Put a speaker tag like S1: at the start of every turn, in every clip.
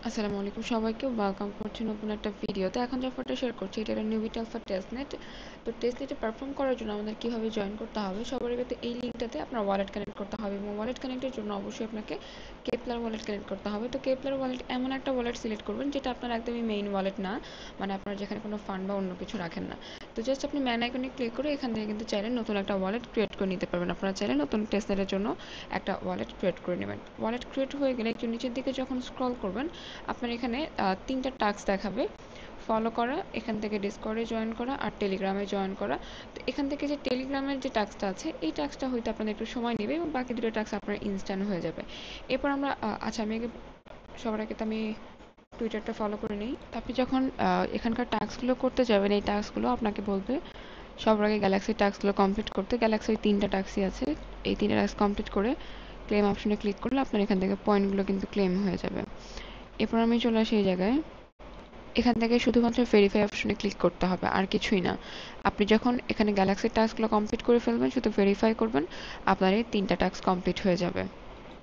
S1: আসসালামু আলাইকুম সবাইকে ওয়েলকাম করছি নতুন একটা ভিডিওতে। এখন যে অফারটা শেয়ার করছি এটা হলো নিউবিট আলফা টেস্টনেট। তো টেস্টনেটে পারফর্ম করার জন্য আমাদের কীভাবে জয়েন করতে হবে, সবার আগে তো এই লিঙ্কটাতে আপনার ওয়ালেট কানেক্ট করতে হবে এবং ওয়ালেট কানেক্টের জন্য অবশ্যই আপনাকে কেপলার ওয়ালেট কানেক্ট করতে হবে। তো কেপলার ওয়ালেট এমন একটা ওয়ালেট সিলেক্ট করবেন যেটা আপনার একদমই মেইন ওয়ালেট না, মানে আপনার যেখানে কোনো ফান্ড বা অন্য কিছু রাখেন না। তো জাস্ট আপনি ম্যান আইকনে ক্লিক করে এখান থেকে কিন্তু চাইলে নতুন একটা ওয়ালেট ক্রিয়েট করে নিতে পারবেন। আপনারা চাইলে নতুন টেস্টনেটের জন্য একটা ওয়ালেট ক্রিয়েট করে নেবেন। ওয়ালেট ক্রিয়েট হয়ে গেলে একটু নিচের দিকে যখন স্ক্রল করবেন আপনার এখানে তিনটা টাস্ক দেখাবে: ফলো করা, এখান থেকে ডিসকর্ডে জয়েন করা আর টেলিগ্রামে জয়েন করা। তো এখান থেকে যে টেলিগ্রামের যে টাস্কটা আছে এই টাস্কটা হয়তো আপনাদের একটু সময় নেবে এবং বাকি দুটো টাস্ক আপনার ইনস্ট্যান্ট হয়ে যাবে। এরপর আমরা আচ্ছা আমি আগে সবার আগে তো আমি টুইটারটা ফলো করে নিই। আপনি যখন এখানকার টাস্কগুলো করতে যাবেন এই টাস্কগুলো আপনাকে বলবে সবার আগে গ্যালাক্সির টাস্কগুলো কমপ্লিট করতে। গ্যালাক্সির তিনটা টাস্কই আছে, এই তিনটা টাস্ক কমপ্লিট করে ক্লেম অপশনে ক্লিক করলে আপনার এখান থেকে পয়েন্টগুলো কিন্তু ক্লেম হয়ে যাবে। এরপর আমি চলে আসি এই জায়গায়, এখান থেকে শুধুমাত্র ভেরিফাই অপশনে ক্লিক করতে হবে, আর কিছুই না। আপনি যখন এখানে গ্যালাক্সির টাস্কগুলো কমপ্লিট করে ফেলবেন, শুধু ভেরিফাই করবেন, আপনার এই তিনটা টাস্ক কমপ্লিট হয়ে যাবে।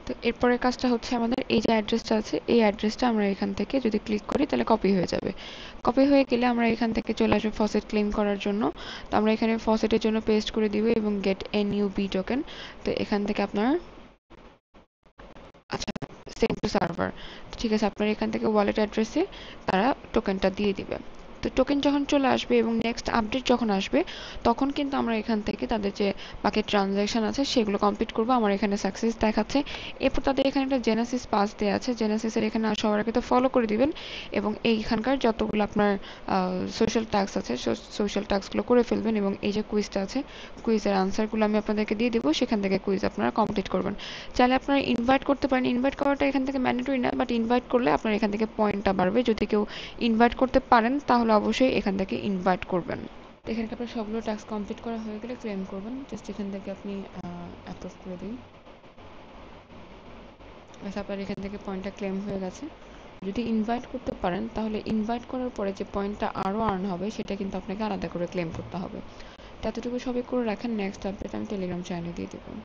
S1: তো এরপরের কাজটা হচ্ছে আমাদের এই যে অ্যাড্রেসটা আছে এই অ্যাড্রেসটা আমরা এখান থেকে যদি ক্লিক করি তাহলে কপি হয়ে যাবে। কপি হয়ে গেলে আমরা এখান থেকে চলে আসবো ফসেট ক্লেম করার জন্য। তো আমরা এখানে ফসেটের জন্য পেস্ট করে দিব এবং গেট এনইউবি টোকেন। তো এখান থেকে আপনার আচ্ছা সেন্ড টু সার্ভার, ঠিক আছে, আপনার এখান থেকে ওয়ালেট অ্যাড্রেসে তারা টোকেনটা দিয়ে দিবে। তো টোকেন যখন চলে আসবে এবং নেক্সট আপডেট যখন আসবে তখন কিন্তু আমরা এখান থেকে তাদের যে বাকি ট্রানজ্যাকশন আছে সেগুলো কমপ্লিট করবো। আমার এখানে সাকসেস দেখাচ্ছে। এরপর তাদের এখানে একটা জেনেসিস পাস দেওয়া আছে, জেনেসিসের এখানে সবার আগে তো ফলো করে দিবেন এবং এইখানকার যতগুলো আপনার সোশ্যাল টাস্ক আছে সোশ্যাল টাস্কগুলো করে ফেলবেন এবং এই যে কুইজটা আছে কুইজের আনসারগুলো আমি আপনাদেরকে দিয়ে দেবো, সেখান থেকে কুইজ আপনারা কমপ্লিট করবেন। চাইলে আপনারা ইনভাইট করতে পারেন, ইনভাইট করাটা এখান থেকে ম্যান্ডেটরি না, বাট ইনভাইট করলে আপনার এখান থেকে পয়েন্টটা বাড়বে। যদি কেউ ইনভাইট করতে পারেন তাহলে অবশ্যই এখান থেকে ইনভাইট করবেন। তো এখানে আপনার সবগুলো টাস্ক কমপ্লিট করা হয়ে গেলে ক্লেম করবেন, জাস্ট এখান থেকে আপনি অ্যাপ্রুভ করে দিন। ব্যাস আপনার এখান থেকে পয়েন্টটা ক্লেম হয়ে গেছে। যদি ইনভাইট করতে পারেন তাহলে ইনভাইট করার পরে যে পয়েন্টটা আরও আর্ন হবে সেটা কিন্তু আপনাকে আলাদা করে ক্লেম করতে হবে। তো এতটুকু সবাই করে রাখেন, নেক্সট আপডেট আমি টেলিগ্রাম চ্যানেলে দিয়ে দেবো।